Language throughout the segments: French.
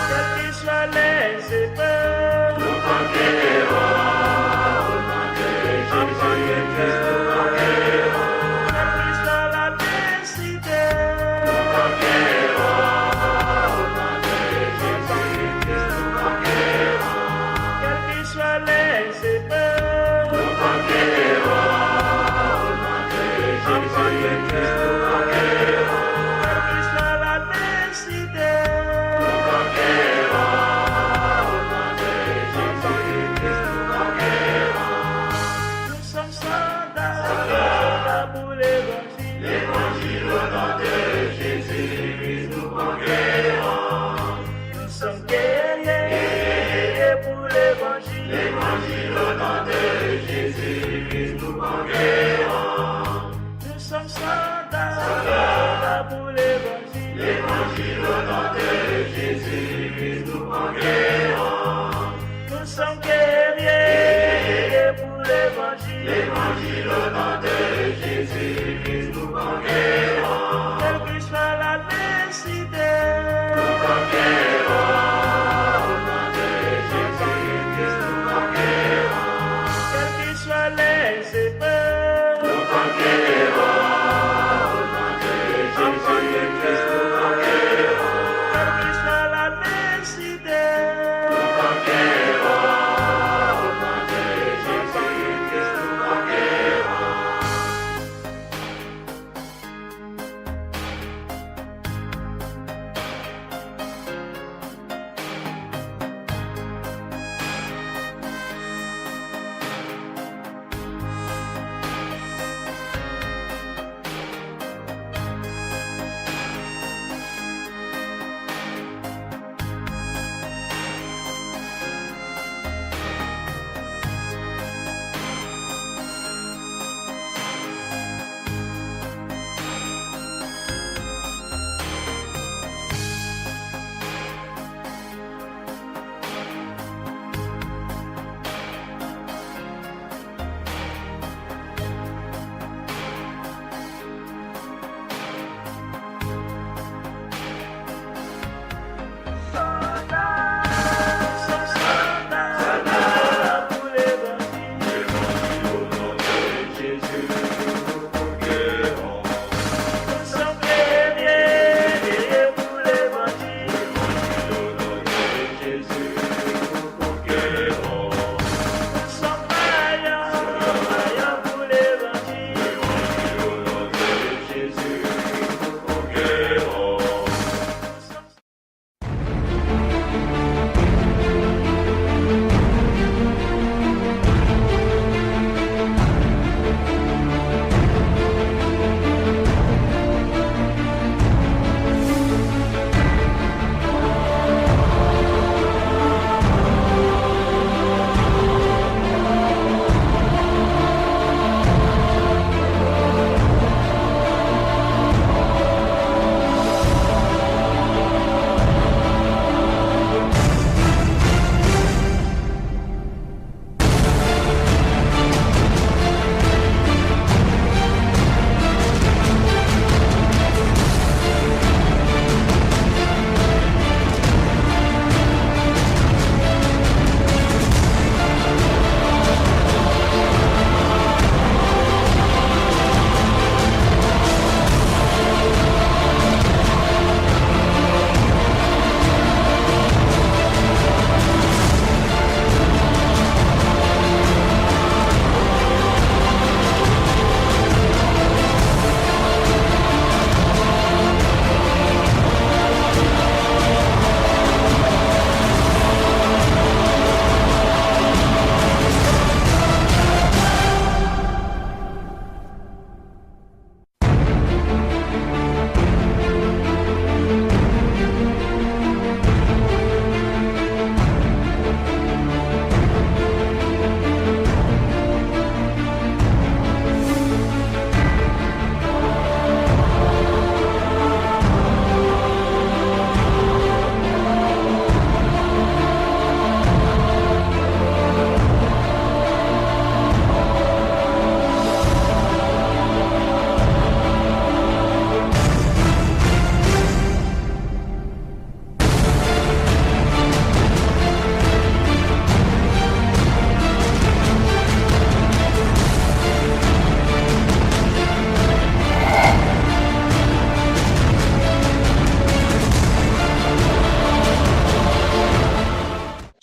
Quels que soient les épreuves, enfants de Jésus, quelle que soit l'adversité, quelles que soient les épreuves, enfants de Jésus, quelle que soit l'adversité, nous sommes soldats pour l'évangile. L'évangile au nom de Jésus-Christ nous conquérons. Nous sommes guerriers pour l'évangile. L'évangile au nom de Jésus-Christ nous conquérons. Nous sommes soldats pour l'évangile. L'évangile au nom de Jésus-Christ nous conquérons. Nous sommes guerriers pour l'évangile. L'évangile au nom de Jésus-Christ nous conquérons. Quelle que soit l'adversité, nous conquérons. Au nom de Jésus-Christ nous conquérons. Quelles que soient les épreuves, nous conquérons. Au nom de Jésus-Christ nous conquérons. Quelle que soit l'adversité, nous conquérons. Au nom de Jésus-Christ nous conquérons.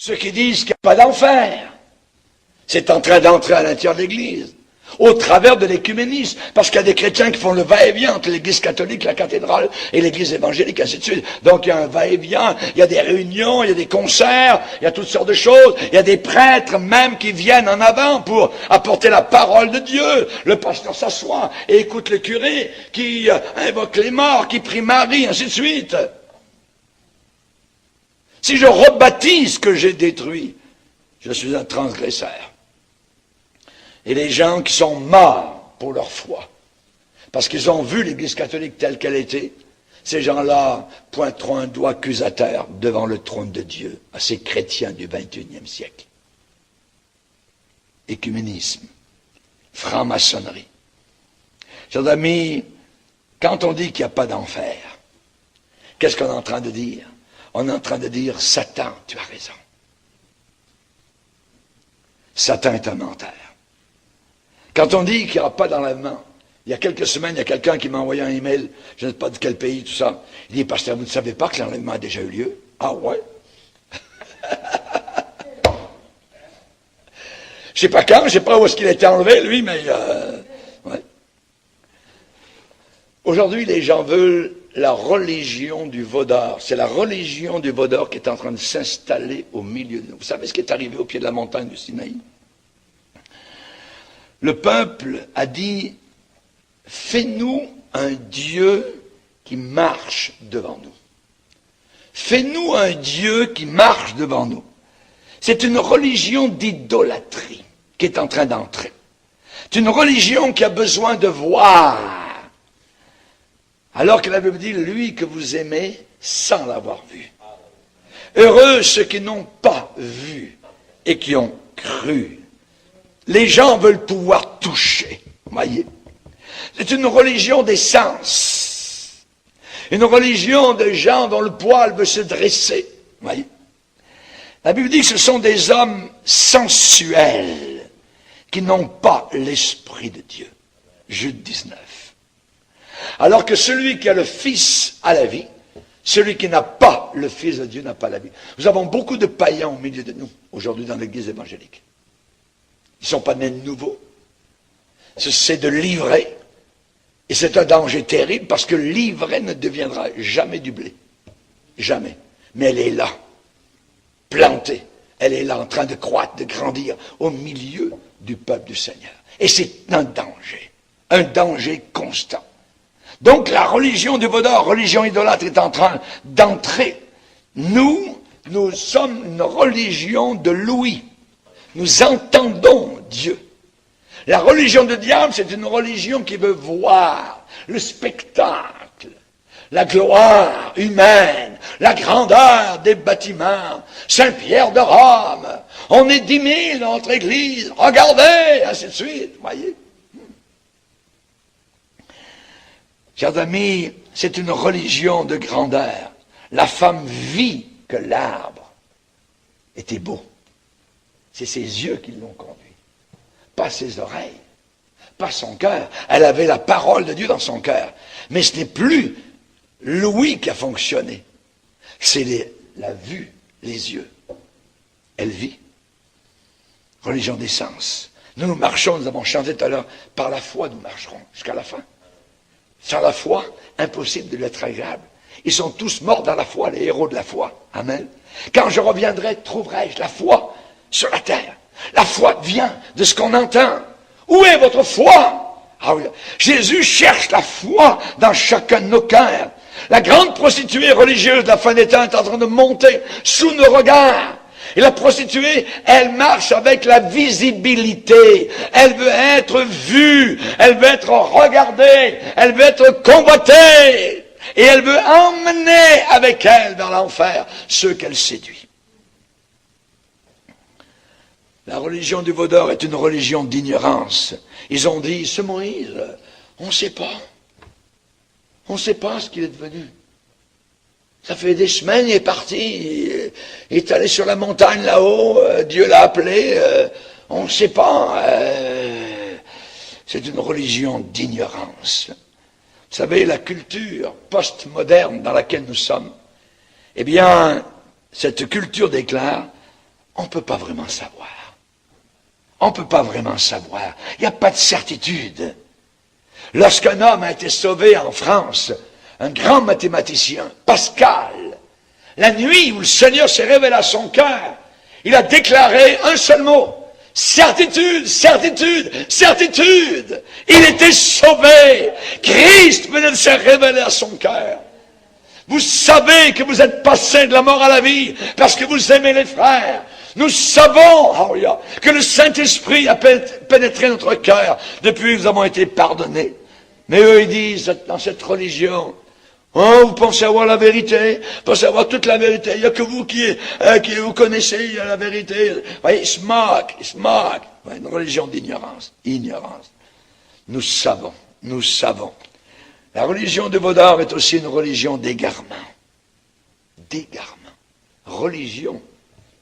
Ceux qui disent qu'il n'y a pas d'enfer, c'est en train d'entrer à l'intérieur de l'Église, au travers de l'écuménisme, parce qu'il y a des chrétiens qui font le va-et-vient entre l'Église catholique, la cathédrale et l'Église évangélique, ainsi de suite. Donc il y a un va-et-vient, il y a des réunions, il y a des concerts, il y a toutes sortes de choses, il y a des prêtres même qui viennent en avant pour apporter la parole de Dieu. Le pasteur s'assoit et écoute le curé qui invoque les morts, qui prie Marie, ainsi de suite. Si je rebâtis ce que j'ai détruit, je suis un transgresseur. Et les gens qui sont morts pour leur foi, parce qu'ils ont vu l'Église catholique telle qu'elle était, ces gens-là pointeront un doigt accusateur devant le trône de Dieu à ces chrétiens du XXIe siècle. Écuménisme, franc-maçonnerie. Chers amis, quand on dit qu'il n'y a pas d'enfer, qu'est-ce qu'on est en train de dire? On est en train de dire, Satan, tu as raison. Satan est un menteur. Quand on dit qu'il n'y aura pas d'enlèvement, il y a quelques semaines, il y a quelqu'un qui m'a envoyé un email, je ne sais pas de quel pays, tout ça. Il dit, pasteur, vous ne savez pas que l'enlèvement a déjà eu lieu? Ah ouais? Je ne sais pas quand, je ne sais pas où est-ce qu'il a été enlevé, lui, mais... ouais. Aujourd'hui, les gens veulent la religion du vaudor. C'est la religion du vaudor qui est en train de s'installer au milieu de nous. Vous savez ce qui est arrivé au pied de la montagne du Sinaï? Le peuple a dit, fais-nous un Dieu qui marche devant nous. Fais-nous un Dieu qui marche devant nous. C'est une religion d'idolâtrie qui est en train d'entrer. C'est une religion qui a besoin de voir. Alors que la Bible dit, lui que vous aimez sans l'avoir vu. Heureux ceux qui n'ont pas vu et qui ont cru. Les gens veulent pouvoir toucher, voyez. C'est une religion des sens. Une religion de gens dont le poil veut se dresser, voyez. La Bible dit que ce sont des hommes sensuels qui n'ont pas l'Esprit de Dieu. Jude 19. Alors que celui qui a le Fils a la vie, celui qui n'a pas le Fils de Dieu n'a pas la vie. Nous avons beaucoup de païens au milieu de nous, aujourd'hui dans l'Église évangélique. Ils ne sont pas nés de nouveau. C'est de l'ivraie. Et c'est un danger terrible parce que l'ivraie ne deviendra jamais du blé. Jamais. Mais elle est là, plantée. Elle est là en train de croître, de grandir au milieu du peuple du Seigneur. Et c'est un danger constant. Donc la religion du vaudor, religion idolâtre est en train d'entrer. Nous sommes une religion de l'ouïe. Nous entendons Dieu. La religion du diable, c'est une religion qui veut voir le spectacle, la gloire humaine, la grandeur des bâtiments. Saint-Pierre de Rome, on est 10 000 dans notre église, regardez, ainsi de suite, voyez. Chers amis, c'est une religion de grandeur. La femme vit que l'arbre était beau. C'est ses yeux qui l'ont conduit, pas ses oreilles, pas son cœur. Elle avait la parole de Dieu dans son cœur. Mais ce n'est plus l'ouïe qui a fonctionné. C'est la vue, les yeux. Elle vit. Religion des sens. Nous marchons, nous avons chanté tout à l'heure, par la foi nous marcherons jusqu'à la fin. Sans la foi, impossible de lui être agréable. Ils sont tous morts dans la foi, les héros de la foi. Amen. Quand je reviendrai, trouverai-je la foi sur la terre. La foi vient de ce qu'on entend. Où est votre foi? Ah oui. Jésus cherche la foi dans chacun de nos cœurs. La grande prostituée religieuse de la fin des temps est en train de monter sous nos regards. Et la prostituée, elle marche avec la visibilité. Elle veut être vue. Elle veut être regardée. Elle veut être convoitée. Et elle veut emmener avec elle vers l'enfer ceux qu'elle séduit. La religion du vaudor est une religion d'ignorance. Ils ont dit, ce Moïse, on ne sait pas. On ne sait pas ce qu'il est devenu. Ça fait des semaines, il est parti, il est allé sur la montagne là-haut, Dieu l'a appelé, on ne sait pas. C'est une religion d'ignorance. Vous savez, la culture post-moderne dans laquelle nous sommes, eh bien, cette culture déclare, on ne peut pas vraiment savoir. On ne peut pas vraiment savoir. Il n'y a pas de certitude. Lorsqu'un homme a été sauvé en France, un grand mathématicien, Pascal, la nuit où le Seigneur s'est révélé à son cœur, il a déclaré un seul mot. Certitude, certitude, certitude. Il était sauvé. Christ venait de se révéler à son cœur. Vous savez que vous êtes passé de la mort à la vie parce que vous aimez les frères. Nous savons que le Saint-Esprit a pénétré notre cœur depuis que nous avons été pardonnés. Mais eux, ils disent, dans cette religion, oh, vous pensez avoir la vérité, vous pensez avoir toute la vérité. Il n'y a que vous qui vous connaissez la vérité. Vous voyez, ils se moquent. Ouais, une religion d'ignorance. Ignorance. Nous savons. La religion de Vaudor est aussi une religion d'égarement. D'égarement. Religion,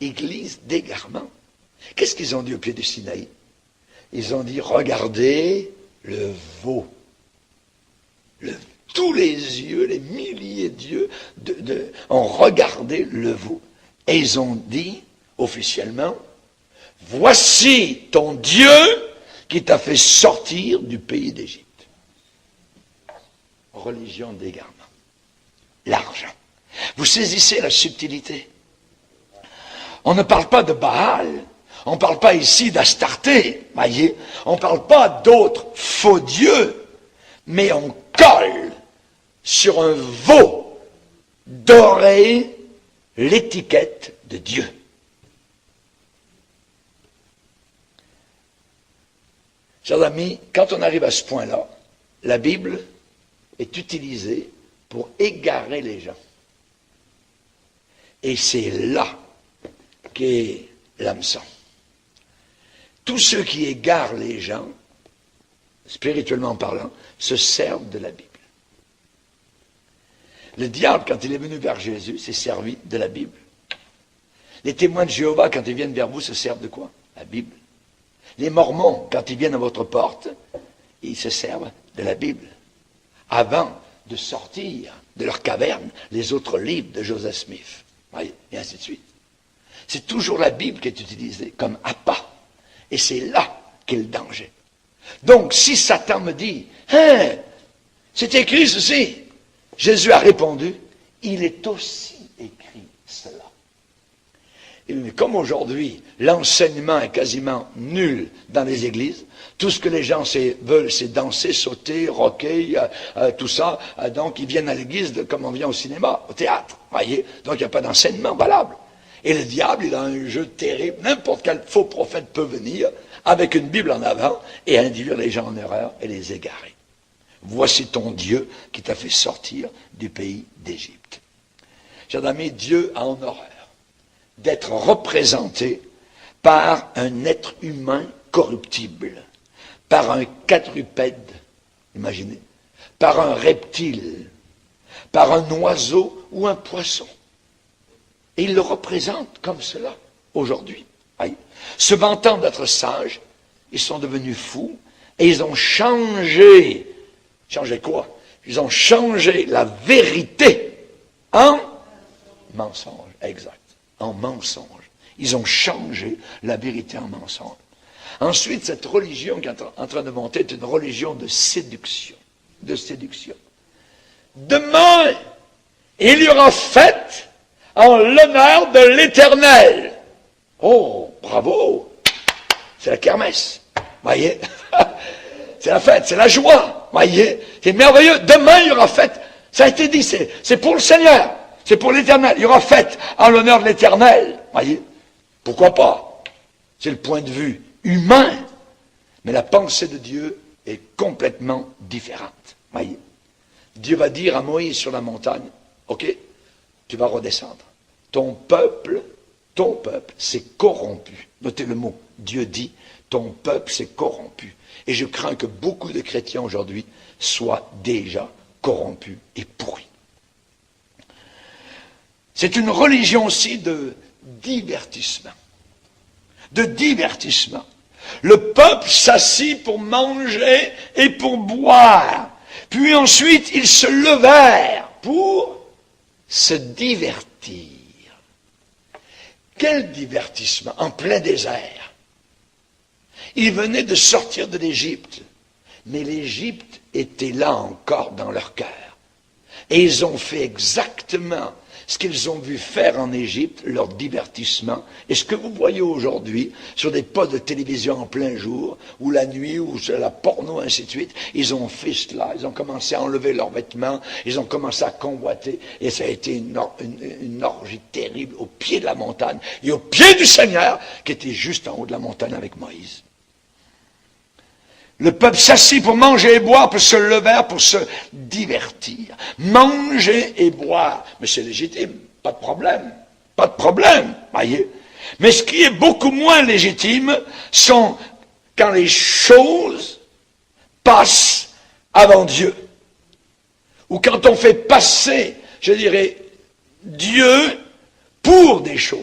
église d'égarement. Qu'est-ce qu'ils ont dit au pied du Sinaï? Ils ont dit, regardez le veau. Tous les yeux, les milliers d'yeux ont regardé le veau. Et ils ont dit, officiellement, voici ton Dieu qui t'a fait sortir du pays d'Égypte. Religion d'égarement. L'argent. Vous saisissez la subtilité. On ne parle pas de Baal. On ne parle pas ici d'Astarté. Voyez, on ne parle pas d'autres faux dieux. Mais on colle sur un veau doré l'étiquette de Dieu. Chers amis, quand on arrive à ce point-là, la Bible est utilisée pour égarer les gens. Et c'est là qu'est l'hameçon. Tous ceux qui égarent les gens, spirituellement parlant, se servent de la Bible. Le diable, quand il est venu vers Jésus, s'est servi de la Bible. Les témoins de Jéhovah, quand ils viennent vers vous, se servent de quoi? La Bible. Les Mormons, quand ils viennent à votre porte, ils se servent de la Bible. Avant de sortir de leur caverne les autres livres de Joseph Smith. Et ainsi de suite. C'est toujours la Bible qui est utilisée comme appât. Et c'est là qu'est le danger. Donc, si Satan me dit, hein, c'est écrit ceci, Jésus a répondu, il est aussi écrit cela. Et comme aujourd'hui, l'enseignement est quasiment nul dans les églises, tout ce que les gens veulent, c'est danser, sauter, rocker, tout ça. Donc, ils viennent à l'église comme on vient au cinéma, au théâtre. Voyez, donc il n'y a pas d'enseignement valable. Et le diable, il a un jeu terrible. N'importe quel faux prophète peut venir avec une Bible en avant et induire les gens en erreur et les égarer. Voici ton Dieu qui t'a fait sortir du pays d'Égypte. Chers amis, Dieu a en horreur d'être représenté par un être humain corruptible, par un quadrupède, imaginez, par un reptile, par un oiseau ou un poisson. Et il le représente comme cela, aujourd'hui. Se vantant d'être sages, ils sont devenus fous, et ils ont changé. Changé quoi? Ils ont changé la vérité en mensonge. Exact. En mensonge. Ils ont changé la vérité en mensonge. Ensuite, cette religion qui est en train de monter est une religion de séduction. De séduction. Demain, il y aura fête en l'honneur de l'Éternel. Oh, bravo! C'est la kermesse. Voyez? C'est la fête, c'est la joie. Voyez? C'est merveilleux. Demain, il y aura fête. Ça a été dit, c'est pour le Seigneur. C'est pour l'Éternel. Il y aura fête en l'honneur de l'Éternel. Voyez? Pourquoi pas? C'est le point de vue humain. Mais la pensée de Dieu est complètement différente. Voyez? Dieu va dire à Moïse sur la montagne, ok, tu vas redescendre. Ton peuple s'est corrompu. Notez le mot. Dieu dit, ton peuple s'est corrompu. Et je crains que beaucoup de chrétiens aujourd'hui soient déjà corrompus et pourris. C'est une religion aussi de divertissement. De divertissement. Le peuple s'assit pour manger et pour boire. Puis ensuite, ils se levèrent pour se divertir. Quel divertissement, en plein désert. Ils venaient de sortir de l'Égypte, mais l'Égypte était là encore dans leur cœur. Et ils ont fait exactement ce qu'ils ont vu faire en Égypte, leur divertissement, et ce que vous voyez aujourd'hui sur des postes de télévision en plein jour, ou la nuit, ou sur la porno, ainsi de suite, ils ont fait cela, ils ont commencé à enlever leurs vêtements, ils ont commencé à convoiter, et ça a été une orgie terrible au pied de la montagne, et au pied du Seigneur, qui était juste en haut de la montagne avec Moïse. Le peuple s'assit pour manger et boire, pour se lever, pour se divertir. Manger et boire. Mais c'est légitime, pas de problème. Pas de problème, voyez. Mais ce qui est beaucoup moins légitime, sont quand les choses passent avant Dieu. Ou quand on fait passer, je dirais, Dieu pour des choses.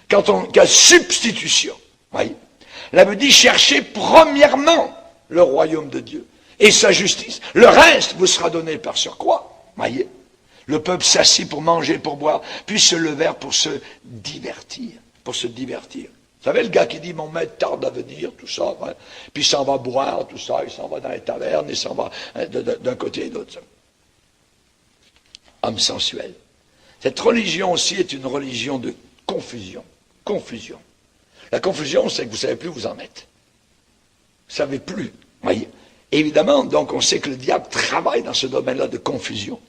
Quand il y a substitution, voyez. La Bible dit chercher premièrement le royaume de Dieu et sa justice. Le reste vous sera donné par surcroît. Voyez, le peuple s'assit pour manger, pour boire, puis se levèrent pour se divertir. Pour se divertir. Vous savez, le gars qui dit, mon maître tarde à venir, tout ça, hein, puis il s'en va boire, tout ça, il s'en va dans les tavernes, il s'en va d'un côté et de l'autre. Homme sensuel. Cette religion aussi est une religion de confusion. Confusion. La confusion, c'est que vous ne savez plus où vous en êtes. Vous ne savez plus. Voyez. Évidemment, donc, on sait que le diable travaille dans ce domaine-là de confusion.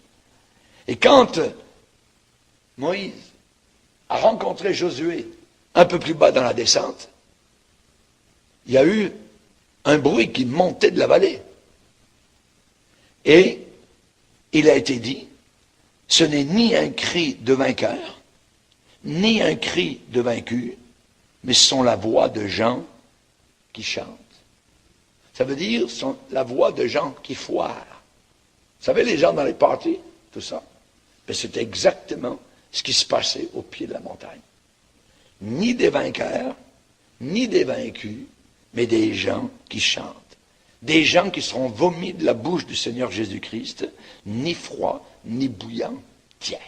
Et quand Moïse a rencontré Josué un peu plus bas dans la descente, il y a eu un bruit qui montait de la vallée. Et il a été dit, ce n'est ni un cri de vainqueur, ni un cri de vaincu, mais ce sont la voix de gens qui chantent. Ça veut dire la voix de gens qui foirent. Vous savez, les gens dans les parties, tout ça, mais c'est exactement ce qui se passait au pied de la montagne. Ni des vainqueurs, ni des vaincus, mais des gens qui chantent. Des gens qui seront vomis de la bouche du Seigneur Jésus-Christ, ni froids, ni bouillants, tièdes.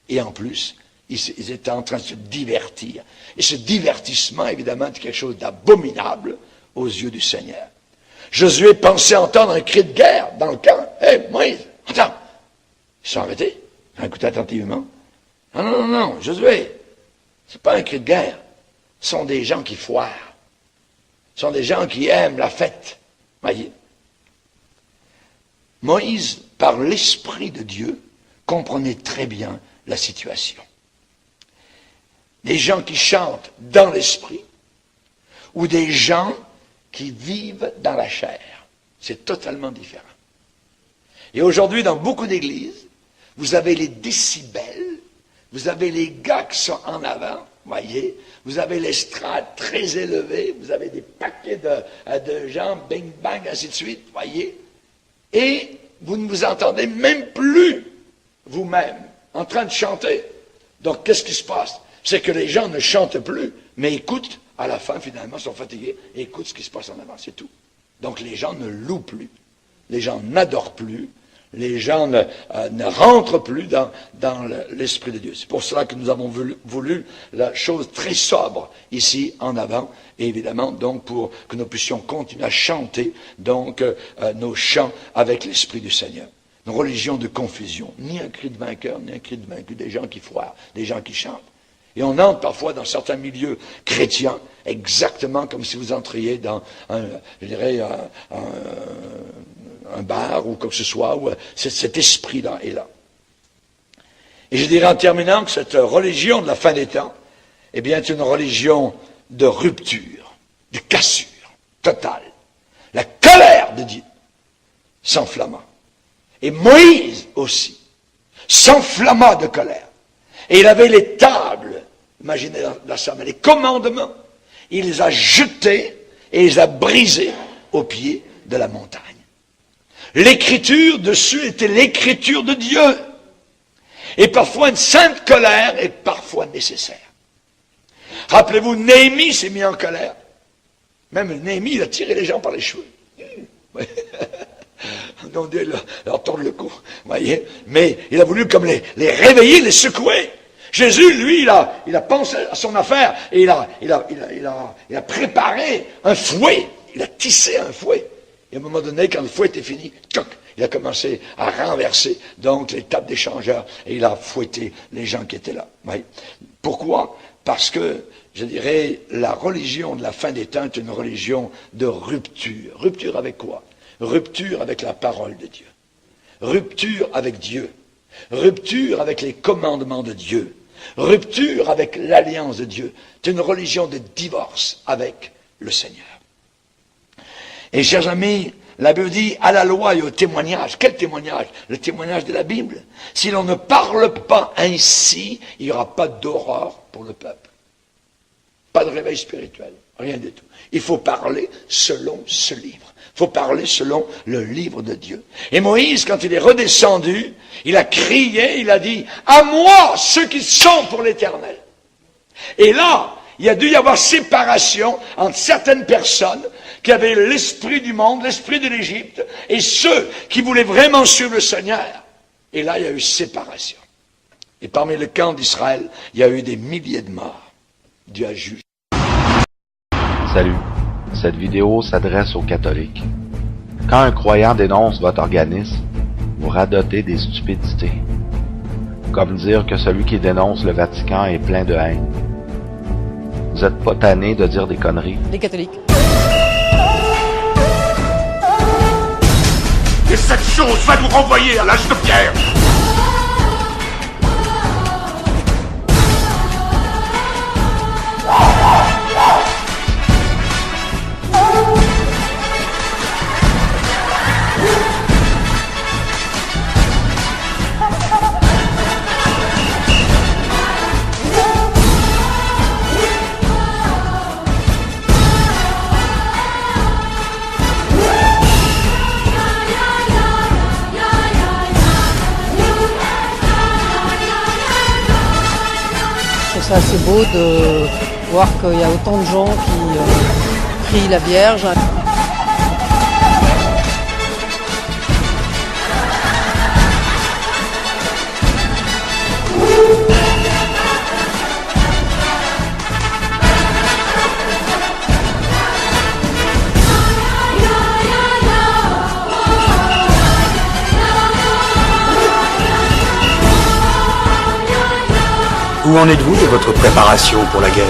Et en plus, ils étaient en train de se divertir. Et ce divertissement, évidemment, est quelque chose d'abominable aux yeux du Seigneur. Josué pensait entendre un cri de guerre dans le camp. « Hé, Moïse, attends !» Ils sont arrêtés, ils ont écouté attentivement. « Non, non, non, non, Josué, c'est pas un cri de guerre. Ce sont des gens qui foirent. Ce sont des gens qui aiment la fête. » Voyez. Moïse, par l'Esprit de Dieu, comprenait très bien la situation. Des gens qui chantent dans l'esprit ou des gens qui vivent dans la chair. C'est totalement différent. Et aujourd'hui, dans beaucoup d'églises, vous avez les décibels, vous avez les gars qui sont en avant, voyez, vous avez l'estrade très élevée, vous avez des paquets de gens, bing bang, ainsi de suite, voyez, et vous ne vous entendez même plus vous-même en train de chanter. Donc, qu'est-ce qui se passe? C'est que les gens ne chantent plus, mais écoutent, à la fin, finalement, sont fatigués, et écoutent ce qui se passe en avant, c'est tout. Donc, les gens ne louent plus, les gens n'adorent plus, les gens ne rentrent plus dans l'Esprit de Dieu. C'est pour cela que nous avons voulu la chose très sobre ici en avant, et évidemment, donc, pour que nous puissions continuer à chanter, donc, nos chants avec l'Esprit du Seigneur. Une religion de confusion, ni un cri de vainqueur, ni un cri de vaincu, des gens qui foirent, des gens qui chantent. Et on entre parfois dans certains milieux chrétiens, exactement comme si vous entriez dans je dirais, un bar ou quoi que ce soit, où cet esprit-là est là. Et je dirais en terminant que cette religion de la fin des temps, eh bien, est une religion de rupture, de cassure totale. La colère de Dieu s'enflamma. Et Moïse aussi s'enflamma de colère. Et il avait les tables, imaginez la scène, les commandements, il les a jetés et les a brisés au pied de la montagne. L'écriture dessus était l'écriture de Dieu. Et parfois une sainte colère est parfois nécessaire. Rappelez-vous, Néhémie s'est mis en colère. Même Néhémie, il a tiré les gens par les cheveux. Donc Dieu leur tourne le cou, voyez. Mais il a voulu comme les réveiller, les secouer. Jésus, lui, il a pensé à son affaire et il a préparé un fouet. Il a tissé un fouet. Et à un moment donné, quand le fouet était fini, toc, il a commencé à renverser donc les tables d'échangeurs et il a fouetté les gens qui étaient là. Oui. Pourquoi? Parce que, je dirais, la religion de la fin des temps est une religion de rupture. Rupture avec quoi? Rupture avec la parole de Dieu. Rupture avec Dieu. Rupture avec les commandements de Dieu. Rupture avec l'alliance de Dieu. C'est une religion de divorce avec le Seigneur. Et chers amis, la Bible dit à la loi et au témoignage. Quel témoignage? Le témoignage de la Bible. Si l'on ne parle pas ainsi, il n'y aura pas d'aurore pour le peuple. Pas de réveil spirituel, rien du tout. Il faut parler selon ce livre. Il faut parler selon le livre de Dieu. Et Moïse, quand il est redescendu, il a crié, il a dit, à moi ceux qui sont pour l'Éternel. Et là, il a dû y avoir séparation entre certaines personnes qui avaient l'esprit du monde, l'esprit de l'Égypte, et ceux qui voulaient vraiment suivre le Seigneur. Et là, il y a eu séparation. Et parmi le camp d'Israël, il y a eu des milliers de morts. Dieu a jugé. Salut, cette vidéo s'adresse aux catholiques. Quand un croyant dénonce votre organisme, vous radotez des stupidités. Comme dire que celui qui dénonce le Vatican est plein de haine. Vous êtes pas tanné de dire des conneries? Les catholiques. Et cette chose va nous renvoyer à l'âge de pierre. C'est assez beau de voir qu'il y a autant de gens qui prient la Vierge. Où en êtes-vous de votre préparation pour la guerre?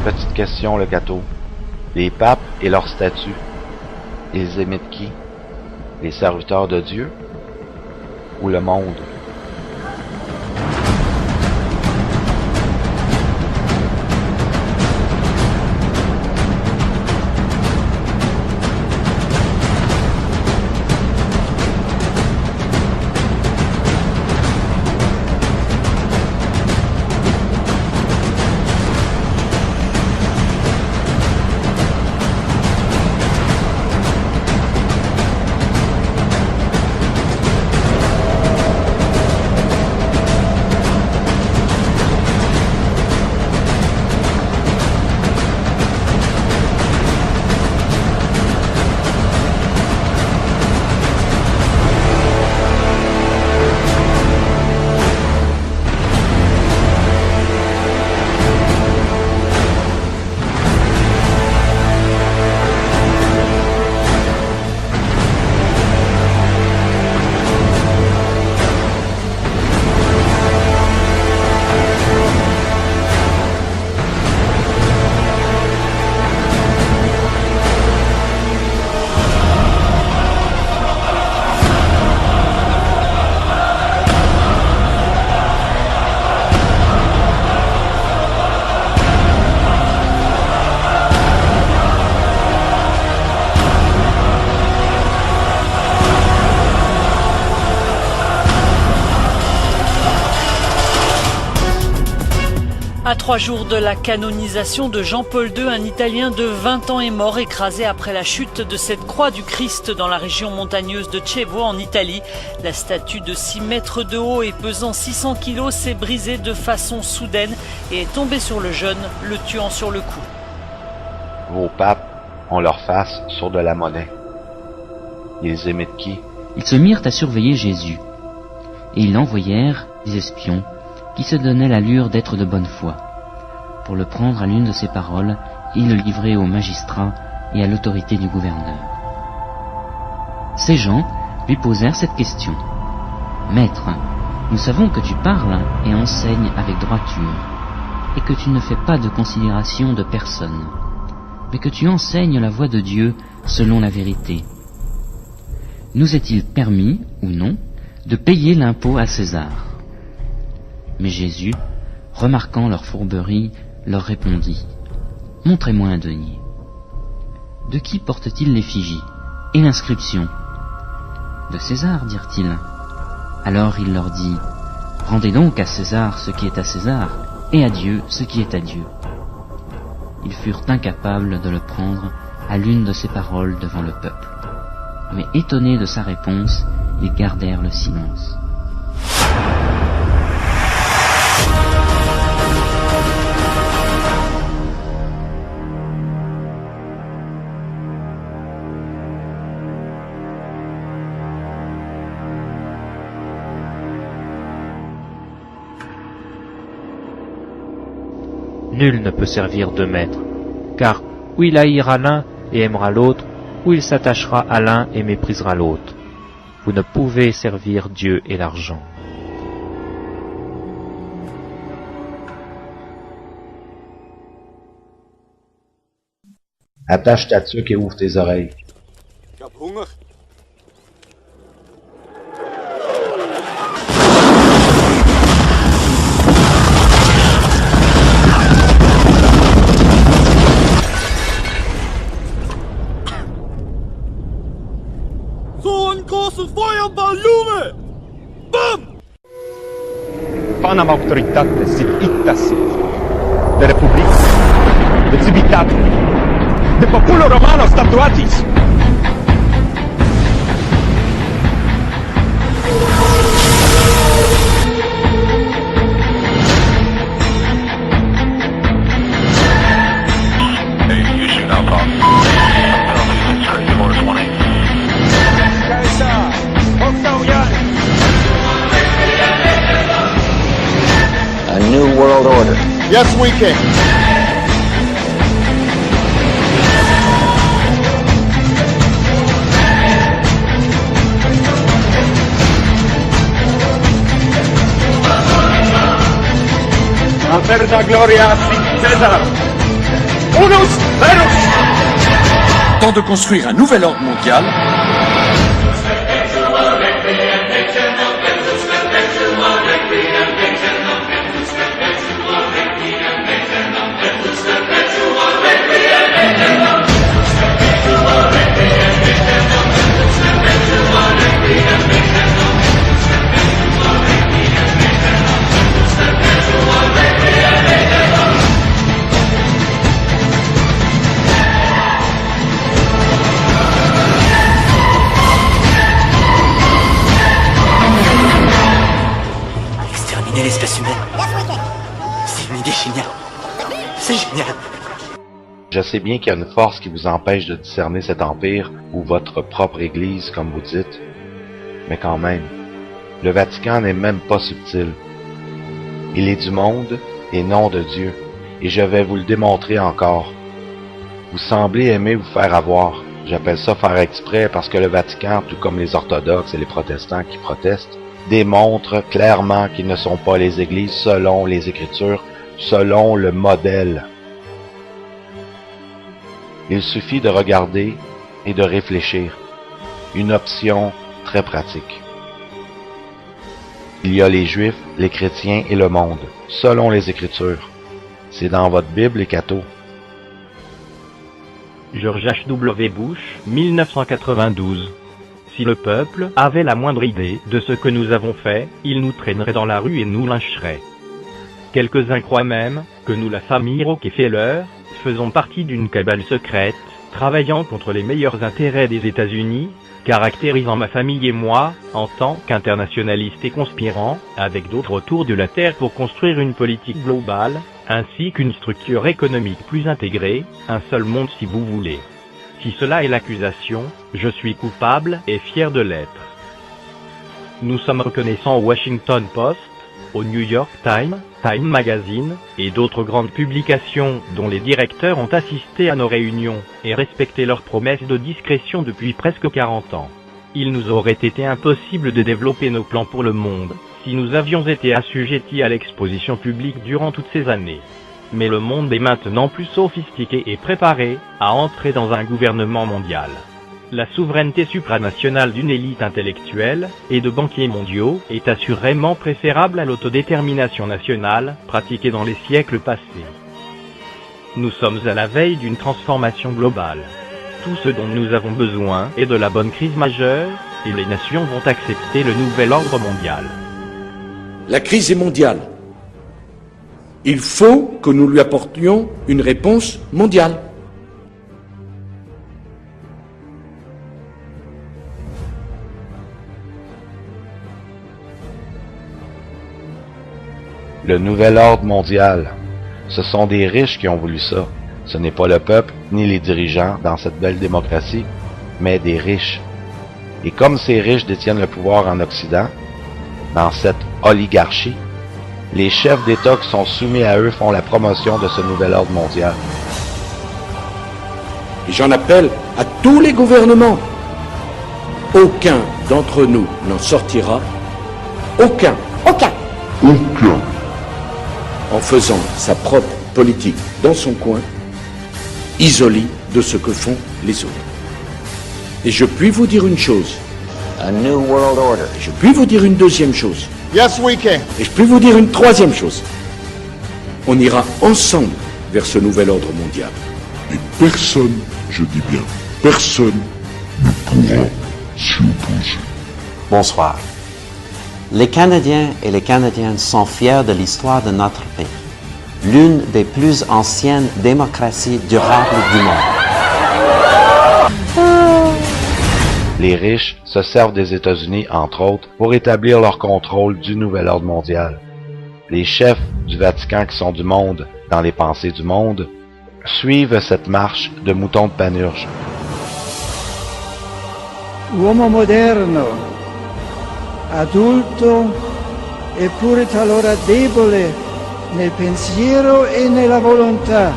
Petite question, le gâteau. Les papes et leur statut, ils imitent qui? Les serviteurs de Dieu ou le monde? À 3 jours de la canonisation de Jean-Paul II, un Italien de 20 ans est mort écrasé après la chute de cette croix du Christ dans la région montagneuse de Chievo en Italie. La statue de 6 mètres de haut et pesant 600 kilos s'est brisée de façon soudaine et est tombée sur le jeune, le tuant sur le coup. Vos papes ont leur face sur de la monnaie. Ils imitent qui? Ils se mirent à surveiller Jésus, et ils envoyèrent des espions qui se donnaient l'allure d'être de bonne foi, pour le prendre à l'une de ses paroles et le livrer aux magistrats et à l'autorité du gouverneur. Ces gens lui posèrent cette question. « Maître, nous savons que tu parles et enseignes avec droiture, et que tu ne fais pas de considération de personne, mais que tu enseignes la voie de Dieu selon la vérité. Nous est-il permis, ou non, de payer l'impôt à César ?» Mais Jésus, remarquant leur fourberie, leur répondit, « Montrez-moi un denier. De qui porte-t-il l'effigie et l'inscription ?»« De César, dirent-ils. » Alors il leur dit, « Rendez donc à César ce qui est à César, et à Dieu ce qui est à Dieu. » Ils furent incapables de le prendre à l'une de ses paroles devant le peuple. Mais étonnés de sa réponse, ils gardèrent le silence. Nul ne peut servir deux maîtres, car ou il haïra l'un et aimera l'autre, ou il s'attachera à l'un et méprisera l'autre. Vous ne pouvez servir Dieu et l'argent. Attache ta tuque et ouvre tes oreilles. Ich hab Hunger. So einen großen Feuerball, Lume! Bam! Panam auctoritate sit ictas de republic, de civitate, de populo romano statuatis. A new world order. Yes, we can. Aperta gloria sit César. Unus verus. Temps de construire un nouvel ordre mondial. Exterminer l'espèce humaine. C'est une idée géniale. C'est génial. Je sais bien qu'il y a une force qui vous empêche de discerner cet empire, ou votre propre Église, comme vous dites. Mais quand même, le Vatican n'est même pas subtil. Il est du monde et non de Dieu, et je vais vous le démontrer encore. Vous semblez aimer vous faire avoir. J'appelle ça faire exprès parce que le Vatican, tout comme les orthodoxes et les protestants qui protestent, démontrent clairement qu'ils ne sont pas les églises selon les Écritures, selon le modèle. Il suffit de regarder et de réfléchir. Une option très pratique. Il y a les Juifs, les chrétiens et le monde, selon les Écritures. C'est dans votre Bible, les cathos. George H.W. Bush, 1992. Si le peuple avait la moindre idée de ce que nous avons fait, il nous traînerait dans la rue et nous lyncherait. Quelques-uns croient même que nous, la famille Rockefeller, faisons partie d'une cabale secrète travaillant contre les meilleurs intérêts des États-Unis, caractérisant ma famille et moi, en tant qu'internationalistes et conspirants, avec d'autres autour de la Terre pour construire une politique globale, ainsi qu'une structure économique plus intégrée, un seul monde si vous voulez. Si cela est l'accusation, je suis coupable et fier de l'être. Nous sommes reconnaissants au Washington Post, au New York Times, Time Magazine et d'autres grandes publications dont les directeurs ont assisté à nos réunions et respecté leurs promesses de discrétion depuis presque 40 ans. Il nous aurait été impossible de développer nos plans pour le monde si nous avions été assujettis à l'exposition publique durant toutes ces années. Mais le monde est maintenant plus sophistiqué et préparé à entrer dans un gouvernement mondial. La souveraineté supranationale d'une élite intellectuelle et de banquiers mondiaux est assurément préférable à l'autodétermination nationale pratiquée dans les siècles passés. Nous sommes à la veille d'une transformation globale. Tout ce dont nous avons besoin est de la bonne crise majeure, et les nations vont accepter le nouvel ordre mondial. La crise est mondiale. Il faut que nous lui apportions une réponse mondiale. Le nouvel ordre mondial. Ce sont des riches qui ont voulu ça. Ce n'est pas le peuple, ni les dirigeants dans cette belle démocratie, mais des riches. Et comme ces riches détiennent le pouvoir en Occident, dans cette oligarchie, les chefs d'État qui sont soumis à eux font la promotion de ce nouvel ordre mondial. Et j'en appelle à tous les gouvernements. Aucun d'entre nous n'en sortira. Aucun. En faisant sa propre politique dans son coin, isolé de ce que font les autres. Et je puis vous dire une chose. A new world order. Et je puis vous dire une deuxième chose. Yes, we can. Et je puis vous dire une troisième chose. On ira ensemble vers ce nouvel ordre mondial. Et personne, je dis bien, personne ne pourra s'y opposer. Bonsoir. Les Canadiens et les Canadiennes sont fiers de l'histoire de notre pays, l'une des plus anciennes démocraties durables du monde. Les riches se servent des États-Unis, entre autres, pour établir leur contrôle du nouvel ordre mondial. Les chefs du Vatican qui sont du monde, dans les pensées du monde, suivent cette marche de moutons de Panurge. Uomo moderno, adulto eppure talora debole nel pensiero e nella volontà,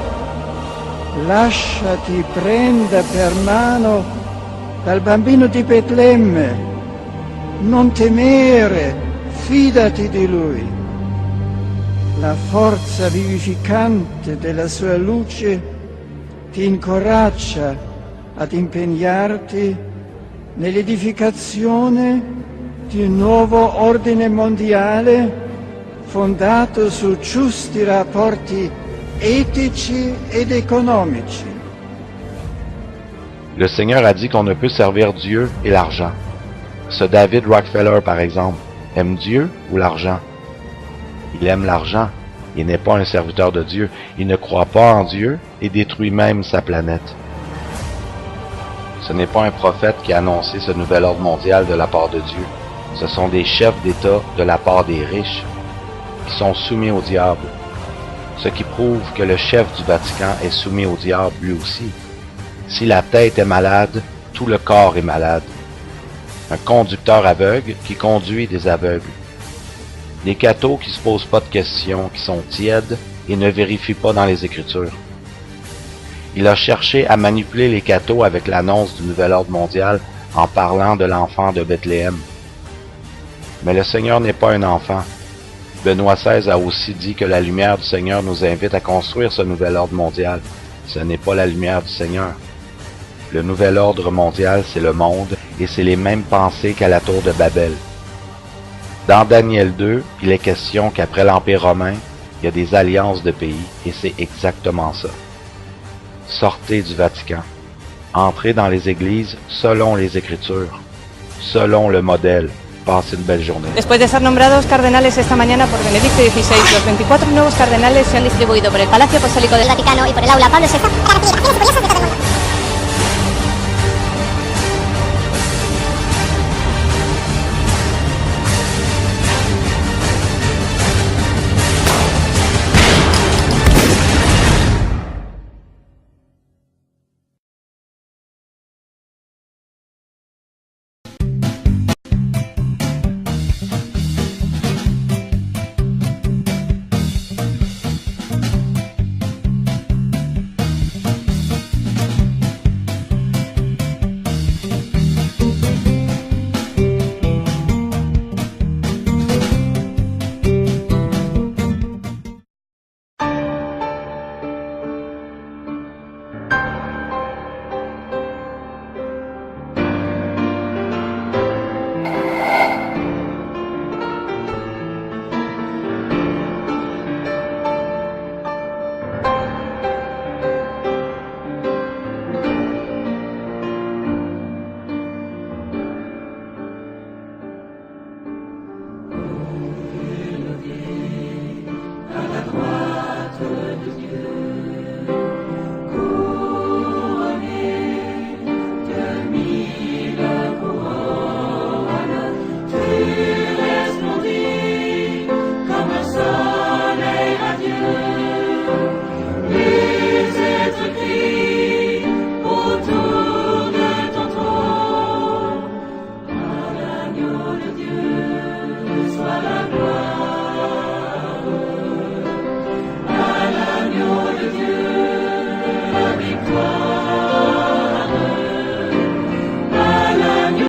lasciati prenda per mano dal bambino di Betlemme, non temere, fidati di lui. La forza vivificante della sua luce ti incoraggia ad impegnarti nell'edificazione di un nuovo ordine mondiale fondato su giusti rapporti etici ed economici. Le Seigneur a dit qu'on ne peut servir Dieu et l'argent. Ce David Rockefeller, par exemple, aime Dieu ou l'argent? Il aime l'argent. Il n'est pas un serviteur de Dieu. Il ne croit pas en Dieu et détruit même sa planète. Ce n'est pas un prophète qui a annoncé ce nouvel ordre mondial de la part de Dieu. Ce sont des chefs d'État de la part des riches qui sont soumis au diable. Ce qui prouve que le chef du Vatican est soumis au diable lui aussi. Si la tête est malade, tout le corps est malade. Un conducteur aveugle qui conduit des aveugles. Des cathos qui se posent pas de questions, qui sont tièdes et ne vérifient pas dans les Écritures. Il a cherché à manipuler les cathos avec l'annonce du nouvel ordre mondial en parlant de l'enfant de Bethléem. Mais le Seigneur n'est pas un enfant. Benoît XVI a aussi dit que la lumière du Seigneur nous invite à construire ce nouvel ordre mondial. Ce n'est pas la lumière du Seigneur. Le nouvel ordre mondial, c'est le monde, et c'est les mêmes pensées qu'à la tour de Babel. Dans Daniel 2, il est question qu'après l'Empire romain, il y a des alliances de pays, et c'est exactement ça. Sortez du Vatican. Entrez dans les églises selon les Écritures, selon le modèle. Passez une belle journée. Después de ser nombrados cardenales esta mañana por Benedicto XVI, los 24 nuevos cardenales se han distribuido por el Palacio Apostólico del Vaticano y por el Aula Pablo VI.